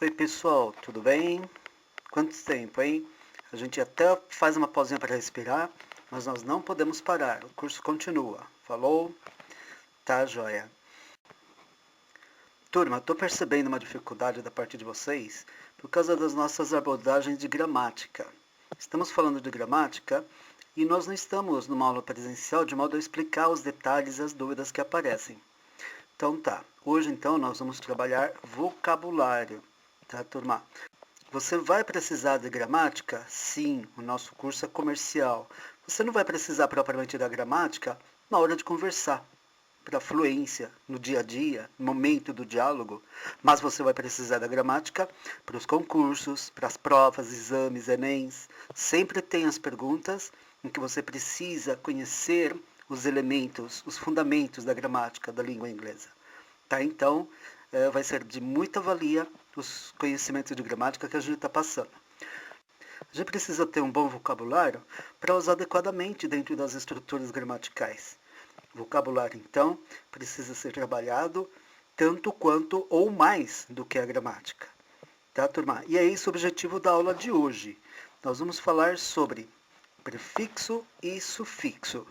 Oi pessoal, tudo bem? Quanto tempo, hein? A gente até faz uma pausinha para respirar, mas nós não podemos parar, o curso continua. Falou? Tá, joia. Turma, estou percebendo uma dificuldade da parte de vocês por causa das nossas abordagens de gramática. Estamos falando de gramática e nós não estamos numa aula presencial de modo a explicar os detalhes e as dúvidas que aparecem. Então tá, hoje então nós vamos trabalhar vocabulário, tá turma? Você vai precisar de gramática? Sim, o nosso curso é comercial. Você não vai precisar propriamente da gramática na hora de conversar, para fluência, no dia a dia, no momento do diálogo, mas você vai precisar da gramática para os concursos, para as provas, exames, enems. Sempre tem as perguntas em que você precisa conhecer os elementos, os fundamentos da gramática da língua inglesa. Tá? Então, vai ser de muita valia os conhecimentos de gramática que a gente está passando. A gente precisa ter um bom vocabulário para usar adequadamente dentro das estruturas gramaticais. O vocabulário, então, precisa ser trabalhado tanto quanto ou mais do que a gramática. Tá, turma? E é esse o objetivo da aula de hoje. Nós vamos falar sobre prefixo e sufixo.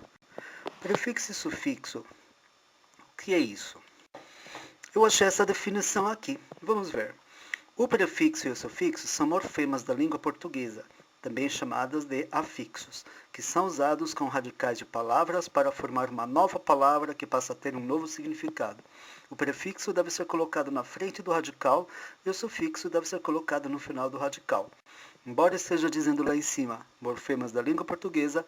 Prefixo e sufixo, o que é isso? Eu achei essa definição aqui. Vamos ver. O prefixo e o sufixo são morfemas da língua portuguesa, também chamadas de afixos, que são usados com radicais de palavras para formar uma nova palavra que passa a ter um novo significado. O prefixo deve ser colocado na frente do radical e o sufixo deve ser colocado no final do radical. Embora esteja dizendo lá em cima, morfemas da língua portuguesa,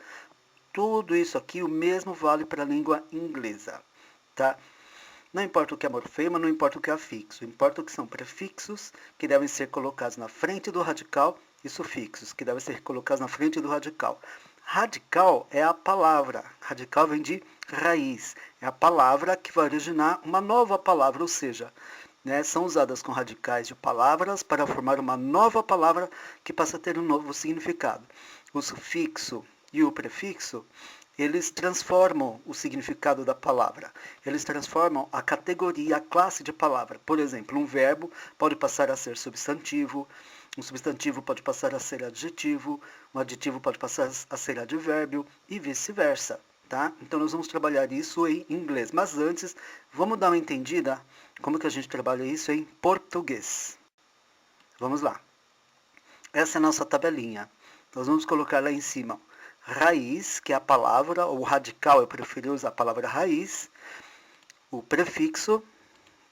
tudo isso aqui o mesmo vale para a língua inglesa, tá? Não importa o que é morfema, não importa o que é afixo, importa o que são prefixos, que devem ser colocados na frente do radical, e sufixos, que devem ser colocados na frente do radical. Radical é a palavra, radical vem de raiz, é a palavra que vai originar uma nova palavra, ou seja, são usadas com radicais de palavras para formar uma nova palavra que passa a ter um novo significado. O sufixo e o prefixo, eles transformam o significado da palavra. Eles transformam a categoria, a classe de palavra. Por exemplo, um verbo pode passar a ser substantivo, um substantivo pode passar a ser adjetivo, um adjetivo pode passar a ser advérbio e vice-versa. Tá? Então nós vamos trabalhar isso em inglês. Mas antes, vamos dar uma entendida como que a gente trabalha isso em português. Vamos lá. Essa é a nossa tabelinha. Nós vamos colocar lá em cima raiz, que é a palavra, ou radical, eu preferi usar a palavra raiz, o prefixo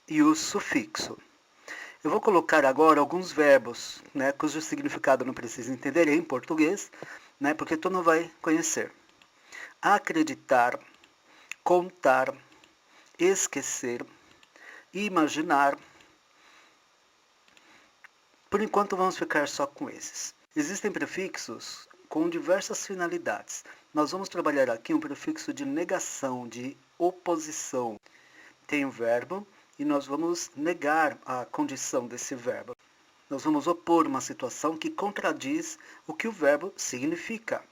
e o sufixo. Eu vou colocar agora alguns verbos, cujo significado não precisa entender em português, porque tu não vai conhecer. Acreditar, contar, esquecer, imaginar. Por enquanto vamos ficar só com esses. Existem prefixos com diversas finalidades. Nós vamos trabalhar aqui um prefixo de negação, de oposição. Tem um verbo e nós vamos negar a condição desse verbo. Nós vamos opor uma situação que contradiz o que o verbo significa.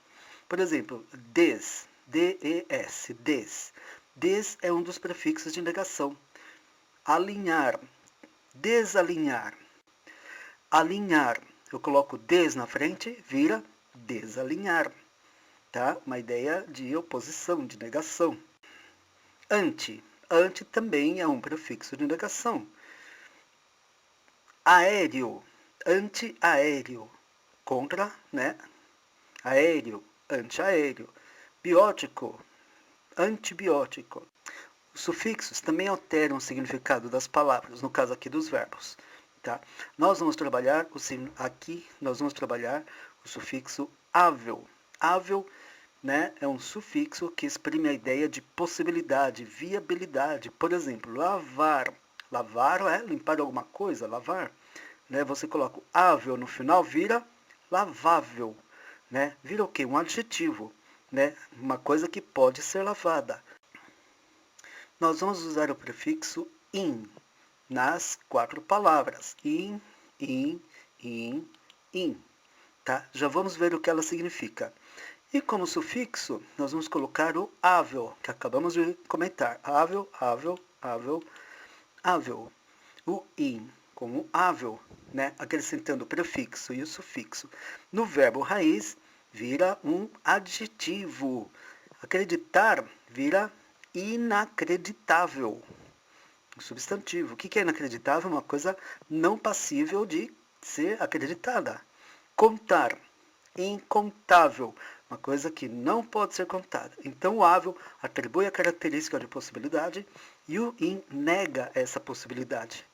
Por exemplo, des, D-E-S, des. Des é um dos prefixos de negação. Alinhar, desalinhar. Alinhar, eu coloco des na frente, vira desalinhar, tá? Uma ideia de oposição, de negação. Ante, ante também é um prefixo de negação. Aéreo, antiaéreo, contra, aéreo, antiaéreo. Biótico, antibiótico. Os sufixos também alteram o significado das palavras, no caso aqui dos verbos. Tá? Nós vamos trabalhar o sufixo ável. Ável, é um sufixo que exprime a ideia de possibilidade, viabilidade. Por exemplo, lavar. Lavar é limpar alguma coisa, lavar. Você coloca o ável no final, vira lavável. Vira o quê? Um adjetivo. Uma coisa que pode ser lavada. Nós vamos usar o prefixo in nas 4 palavras. In, tá? Já vamos ver o que ela significa. E como sufixo, nós vamos colocar o ável, que acabamos de comentar. Ável, ável, ável, ável. O in, como ável, né, acrescentando o prefixo e o sufixo no verbo raiz, vira um adjetivo. Acreditar vira inacreditável. Um substantivo. O que é inacreditável? Uma coisa não passível de ser acreditada. Contar. Incontável. Uma coisa que não pode ser contada. Então o ável atribui a característica de possibilidade e o in nega essa possibilidade.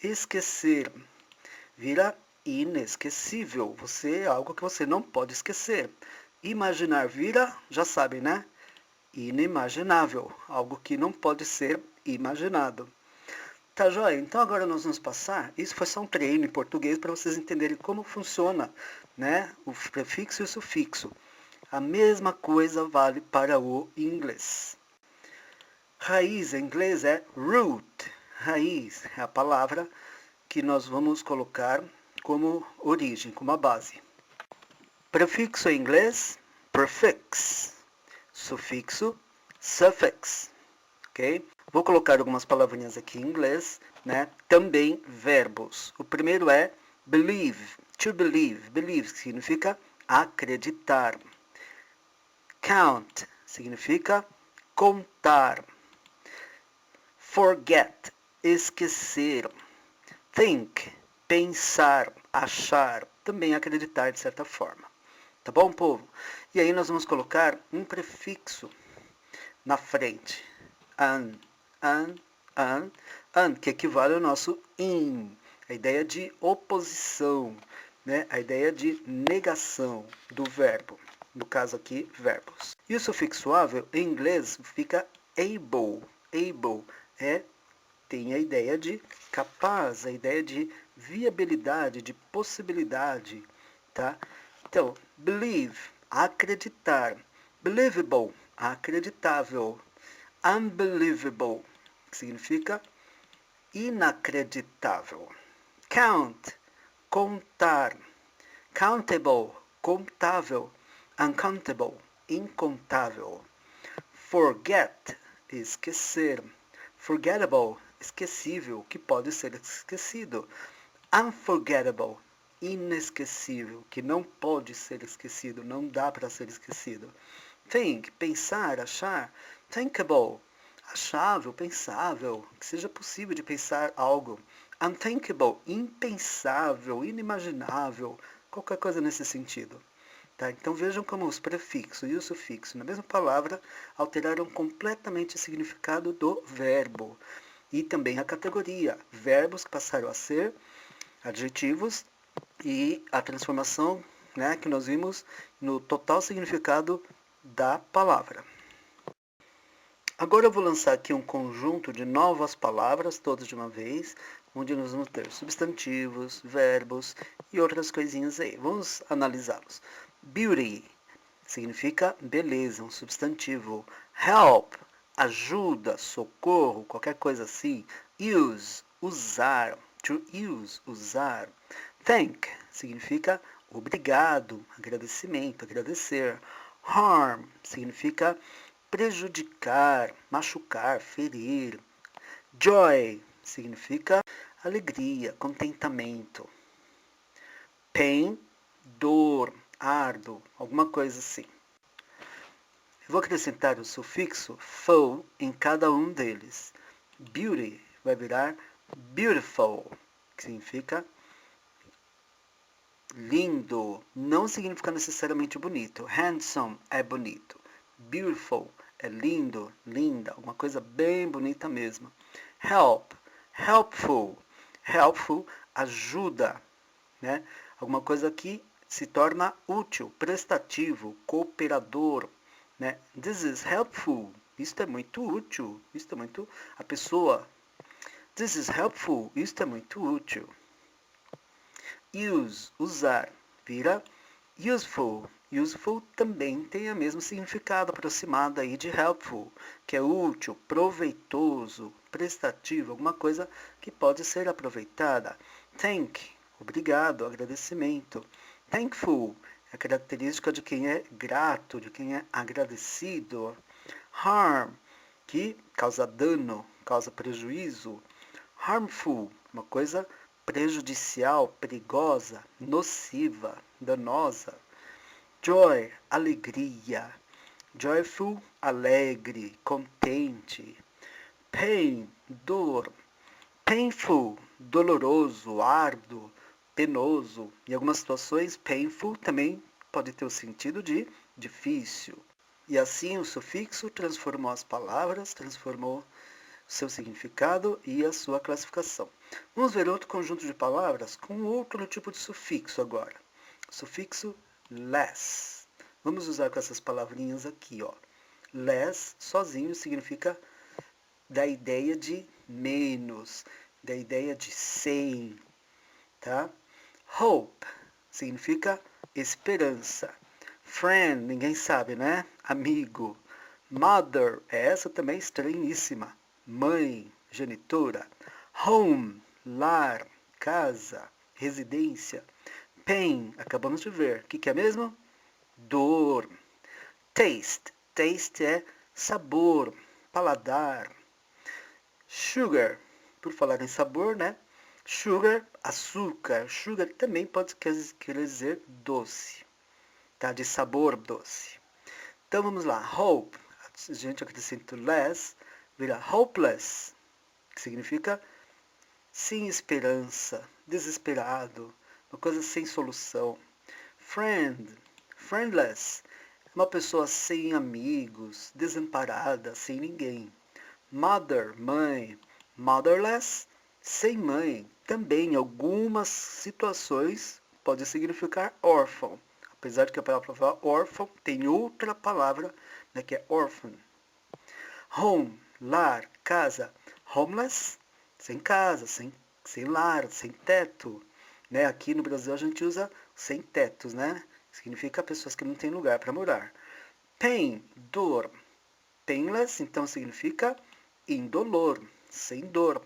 Esquecer vira inesquecível. Você é algo que você não pode esquecer. Imaginar vira, já sabem, né? Inimaginável. Algo que não pode ser imaginado. Tá joia? Então agora nós vamos passar, isso foi só um treino em português para vocês entenderem como funciona, né, o prefixo e o sufixo. A mesma coisa vale para o inglês. Raiz em inglês é root. Raiz é a palavra que nós vamos colocar como origem, como a base. Prefixo em inglês, prefix. Sufixo, suffix. Ok? Vou colocar algumas palavrinhas aqui em inglês, né? Também verbos. O primeiro é believe, to believe. Believe significa acreditar. Count significa contar. Forget, esquecer. Think, pensar, achar, também acreditar de certa forma. Tá bom, povo? E aí nós vamos colocar um prefixo na frente. An, que equivale ao nosso in, a ideia de oposição, né? A ideia de negação do verbo, no caso aqui, verbos. E o sufixo ável, em inglês, fica able. Able tem a ideia de capaz, a ideia de viabilidade, de possibilidade, tá? Então, believe, acreditar. Believable, acreditável. Unbelievable, que significa inacreditável. Count, contar. Countable, contável. Uncountable, incontável. Forget, esquecer. Forgettable, esquecível, que pode ser esquecido. Unforgettable, inesquecível, que não pode ser esquecido, não dá para ser esquecido. Think, pensar, achar. Thinkable, achável, pensável, que seja possível de pensar algo. Unthinkable, impensável, inimaginável, qualquer coisa nesse sentido. Tá? Então vejam como os prefixos e o sufixo na mesma palavra alteraram completamente o significado do verbo. E também a categoria, verbos que passaram a ser adjetivos e a transformação, né, que nós vimos no total significado da palavra. Agora eu vou lançar aqui um conjunto de novas palavras, todas de uma vez, onde nós vamos ter substantivos, verbos e outras coisinhas aí. Vamos analisá-los. Beauty significa beleza, um substantivo. Help, ajuda, socorro, qualquer coisa assim. Use, usar. To use, usar. Thank significa obrigado, agradecimento, agradecer. Harm significa prejudicar, machucar, ferir. Joy significa alegria, contentamento. Pain, dor, árduo, alguma coisa assim. Eu vou acrescentar o sufixo ful em cada um deles. Beauty vai virar beautiful, que significa lindo, não significa necessariamente bonito. Handsome é bonito. Beautiful é lindo, linda, uma coisa bem bonita mesmo. Help, helpful. Helpful, ajuda, né? Alguma coisa que se torna útil, prestativo, cooperador, né? This is helpful. Isto é muito útil. Isto é muito... A pessoa... This is helpful. Isto é muito útil. Use, usar, vira useful. Useful também tem o mesmo significado aproximado aí de helpful, que é útil, proveitoso, prestativo, alguma coisa que pode ser aproveitada. Thank, obrigado, agradecimento. Thankful é a característica de quem é grato, de quem é agradecido. Harm, que causa dano, causa prejuízo. Harmful, uma coisa prejudicial, perigosa, nociva, danosa. Joy, alegria. Joyful, alegre, contente. Pain, dor. Painful, doloroso, árduo, penoso. Em algumas situações, painful também pode ter o sentido de difícil. E assim o sufixo transformou as palavras, transformou seu significado e a sua classificação. Vamos ver outro conjunto de palavras com outro tipo de sufixo agora. O sufixo less. Vamos usar com essas palavrinhas aqui, ó. Less, sozinho, significa da ideia de menos, da ideia de sem, tá? Hope significa esperança. Friend, ninguém sabe, né? Amigo. Mother, essa também é estranhíssima. Mãe, genitora. Home, lar, casa, residência. Pain, acabamos de ver. O que é mesmo? Dor. Taste, taste é sabor, paladar. Sugar, por falar em sabor, né? Sugar, açúcar. Sugar também pode querer dizer doce, tá? De sabor doce. Então vamos lá. Hope, a gente acrescenta less, vira hopeless, que significa sem esperança, desesperado, uma coisa sem solução. Friend, friendless, uma pessoa sem amigos, desamparada, sem ninguém. Mother, mãe. Motherless, sem mãe. Também, em algumas situações, pode significar órfão. Apesar de que a palavra órfão tem outra palavra, né, que é orphan. Home, lar, casa. Homeless, sem casa, sem lar, sem teto. Né? Aqui no Brasil a gente usa sem tetos, né? Significa pessoas que não têm lugar para morar. Pain, dor. Painless, então, significa indolor, sem dor.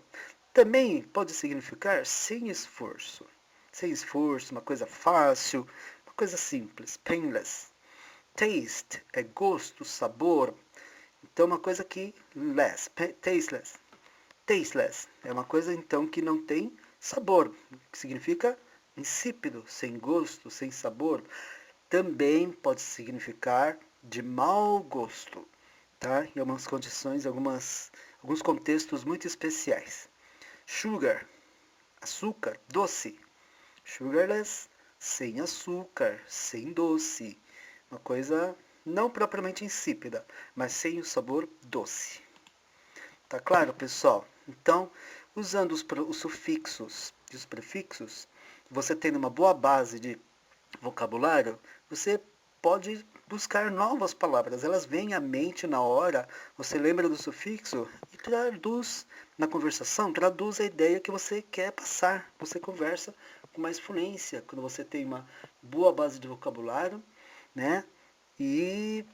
Também pode significar sem esforço. Sem esforço, uma coisa fácil, uma coisa simples. Painless. Taste é gosto, sabor. Então, uma coisa que less, tasteless. Tasteless é uma coisa, então, que não tem sabor, que significa insípido, sem gosto, sem sabor. Também pode significar de mau gosto, tá? Em algumas condições, alguns contextos muito especiais. Sugar, açúcar, doce. Sugarless, sem açúcar, sem doce. Uma coisa não propriamente insípida, mas sem o sabor doce. Tá claro, pessoal? Então, usando os sufixos e os prefixos, você tendo uma boa base de vocabulário, você pode buscar novas palavras. Elas vêm à mente na hora, você lembra do sufixo e traduz na conversação, traduz a ideia que você quer passar. Você conversa com mais fluência quando você tem uma boa base de vocabulário, né? E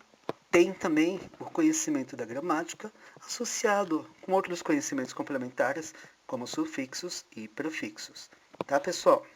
tem também o conhecimento da gramática associado com outros conhecimentos complementares, como sufixos e prefixos. Tá, pessoal?